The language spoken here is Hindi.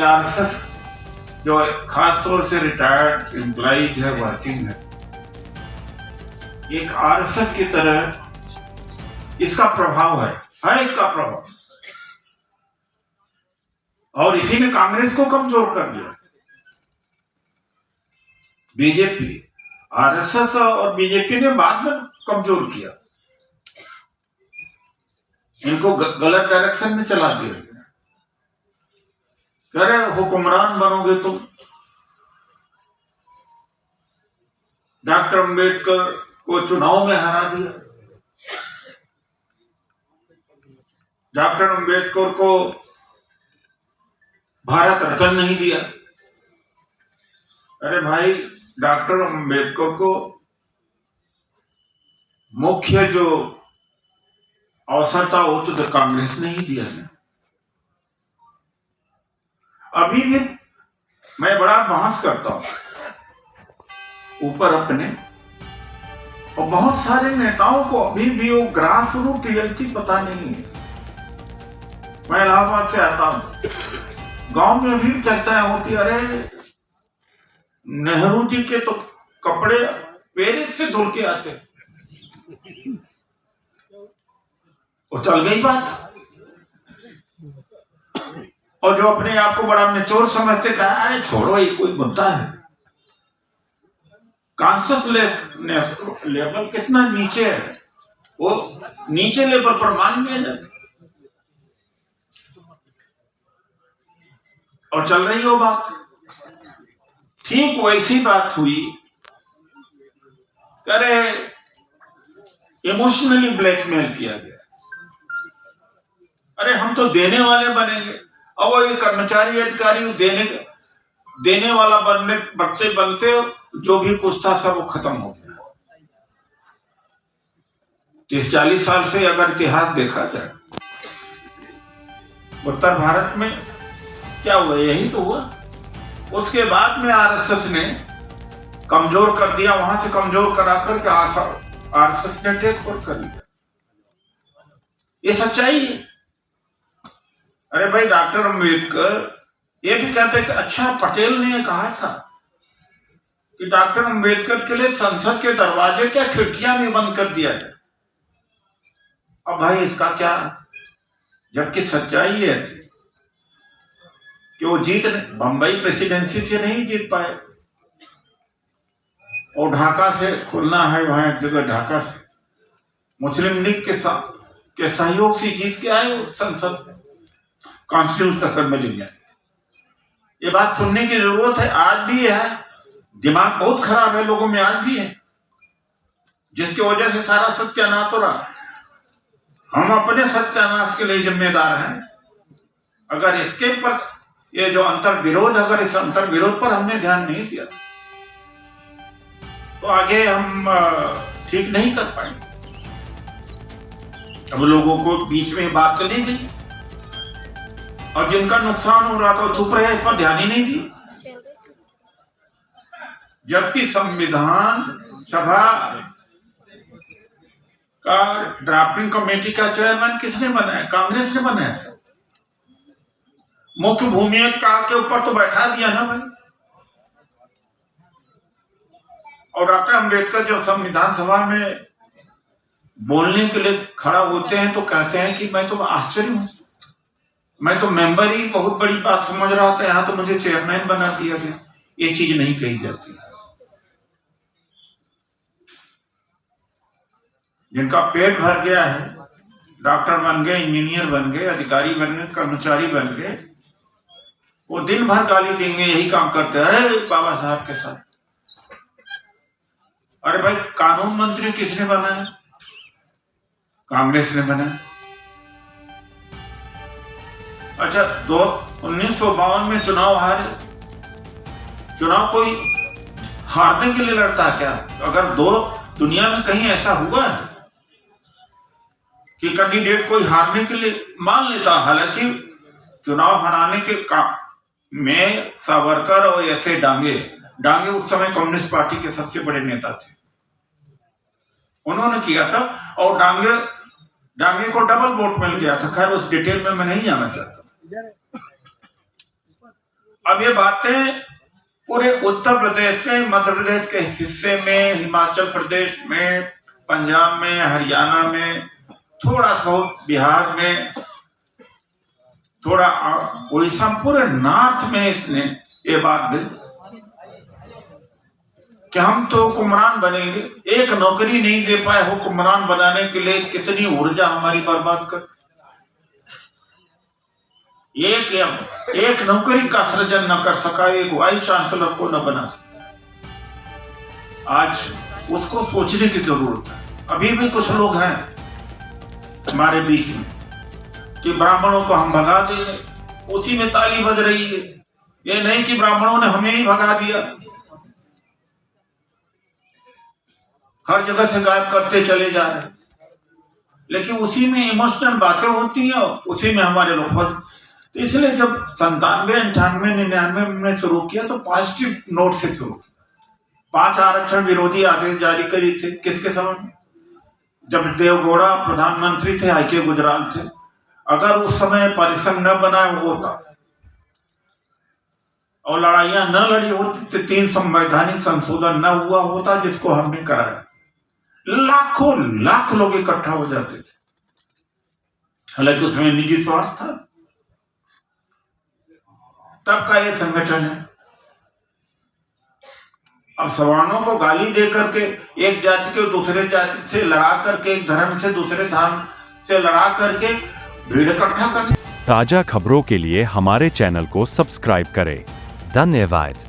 आरएसएस जो खासतौर से रिटायर्ड एम्प्लॉइज है, वर्किंग है, एक आरएसएस की तरह इसका प्रभाव है इसका प्रभाव। और इसी ने कांग्रेस को कमजोर कर दिया। बीजेपी, आरएसएस और बीजेपी ने बाद में कमजोर किया, इनको गलत डायरेक्शन में चला दिया। कह रहे हुक्मरान बनोगे तुम। डॉक्टर अंबेडकर को चुनाव में हरा दिया, डॉक्टर अंबेडकर को भारत रत्न नहीं दिया। अरे भाई, डॉक्टर अंबेडकर को मुख्य जो अवसर था वो तो कांग्रेस ने ही दिया है। अभी भी मैं बड़ा बहस करता हूं ऊपर अपने, और बहुत सारे नेताओं को अभी भी वो ग्रास रूट रियलिटी पता नहीं है। मैं इलाहाबाद से आता हूं, गांव में भी चर्चाएं होती, अरे नेहरू जी के तो कपड़े पेरिस से धुल के आते, वो चल गई बात। और जो अपने आप को बड़ा निचोर समझते, कहा है छोड़ो ये कोई मुद्दा है। कॉन्शियसनेस लेवल कितना नीचे है, वो नीचे लेवल पर मान लिया जाता और चल रही हो बात। ठीक वैसी बात हुई, करे इमोशनली ब्लैकमेल किया गया। अरे हम तो देने वाले बनेंगे, अब वो ये कर्मचारी अधिकारी देने वाला बनते जो भी कुछ था सब वो खत्म हो गया। 30-40 साल से अगर इतिहास देखा जाए, उत्तर भारत में क्या हुआ, यही तो हुआ। उसके बाद में आरएसएस ने कमजोर कर दिया, वहां से कमजोर करा करके आरएसएस ने टेक ओवर कर लिया। ये सच्चाई है। अरे भाई, डॉक्टर अंबेडकर ये भी कहते कि अच्छा, पटेल ने कहा था कि डॉक्टर अंबेडकर के लिए संसद के दरवाजे क्या खिड़कियां भी बंद कर दिया जाए। अब भाई इसका क्या, जबकि सच्चाई है कि वो बंबई प्रेसिडेंसी से नहीं जीत पाए, और ढाका से खुलना है, वहां एक जगह ढाका से मुस्लिम लीग के सहयोग से जीत के आए वो संसद कॉन्स्टिट्यूशनल असेंबली में। ये बात सुनने की जरूरत है, आज भी है। दिमाग बहुत खराब है लोगों में, आज भी है, जिसकी वजह से सारा सत्यानाश हो रहा। हम अपने सत्यानाश के लिए जिम्मेदार हैं। अगर इसके पर ये जो अंतर्विरोध, अगर इस अंतर्विरोध पर हमने ध्यान नहीं दिया तो आगे हम ठीक नहीं कर पाएंगे। अब लोगों को बीच में बात चली गई, और जिनका नुकसान हो रहा था चुप रहे, इस पर ध्यान ही नहीं दिया। जबकि संविधान सभा का ड्राफ्टिंग कमेटी का चेयरमैन किसने बनाया? कांग्रेस ने बनाया था। मुख्य भूमिका के ऊपर तो बैठा दिया ना भाई। और डॉक्टर अंबेडकर जब संविधान सभा में बोलने के लिए खड़ा होते हैं तो कहते हैं कि मैं तो आश्चर्य हूं, मैं तो मेंबर ही बहुत बड़ी बात समझ रहा था, यहां तो मुझे चेयरमैन बना दिया गया। ये चीज नहीं कही जाती। जिनका पेट भर गया है, डॉक्टर बन गए, इंजीनियर बन गए, अधिकारी बन गए, कर्मचारी बन गए, वो दिन भर गाली देंगे, यही काम करते हैं। अरे बाबा साहब के साथ, अरे भाई, कानून मंत्री किसने बनाया? कांग्रेस ने बनाया। अच्छा, 1952 में चुनाव हारे। चुनाव कोई हारने के लिए लड़ता है क्या? अगर दुनिया में कहीं ऐसा हुआ है कि कैंडिडेट कोई हारने के लिए मान लेता? हालांकि चुनाव हराने के काम में सावरकर और ऐसे डांगे उस समय कम्युनिस्ट पार्टी के सबसे बड़े नेता थे, उन्होंने किया था। और डांगे को डबल वोट मिल गया था। खैर उस डिटेल में मैं नहीं जाना चाहता। अब ये बातें पूरे उत्तर प्रदेश में, मध्य प्रदेश के हिस्से में, हिमाचल प्रदेश में, पंजाब में, हरियाणा में, थोड़ा बहुत बिहार में, थोड़ा उड़ीसा, पूरे नॉर्थ में इसने ये बात दी कि हम तो हुक्मरान बनेंगे। एक नौकरी नहीं दे पाए हुक्मरान बनाने के लिए, कितनी ऊर्जा हमारी बर्बाद कर। एक नौकरी का सृजन न कर सका, एक वाइस चांसलर को न बना सका। आज उसको सोचने की जरूरत है। अभी भी कुछ लोग हैं हमारे बीच में कि ब्राह्मणों को हम भगा देंगे, उसी में ताली बज रही है। ये नहीं कि ब्राह्मणों ने हमें ही भगा दिया, हर जगह से गायब करते चले जा रहे, लेकिन उसी में इमोशनल बातें होती हैं, उसी में हमारे लोग फंस। तो इसलिए जब 97, 98, 99 में शुरू किया तो पॉजिटिव नोट से शुरू किया। 5 आरक्षण विरोधी आदेश जारी करी थे। किसके समय? जब देवगौड़ा प्रधानमंत्री थे, आई के गुजराल थे। अगर उस समय परिसंघ न बनाया होता और लड़ाइयां न लड़ी होती तो 3 संवैधानिक संशोधन न हुआ होता, जिसको हमने कराया। लाखों लाख लोग इकट्ठा हो जाते थे, हालांकि उसमें निजी स्वार्थ था। तब का ये संगठन है। अब सवर्णों को गाली दे करके, एक जाति के दूसरे जाति से लड़ा करके, एक धर्म से दूसरे धर्म से लड़ा करके भीड़ इकट्ठा करने। ताजा खबरों के लिए हमारे चैनल को सब्सक्राइब करें। धन्यवाद।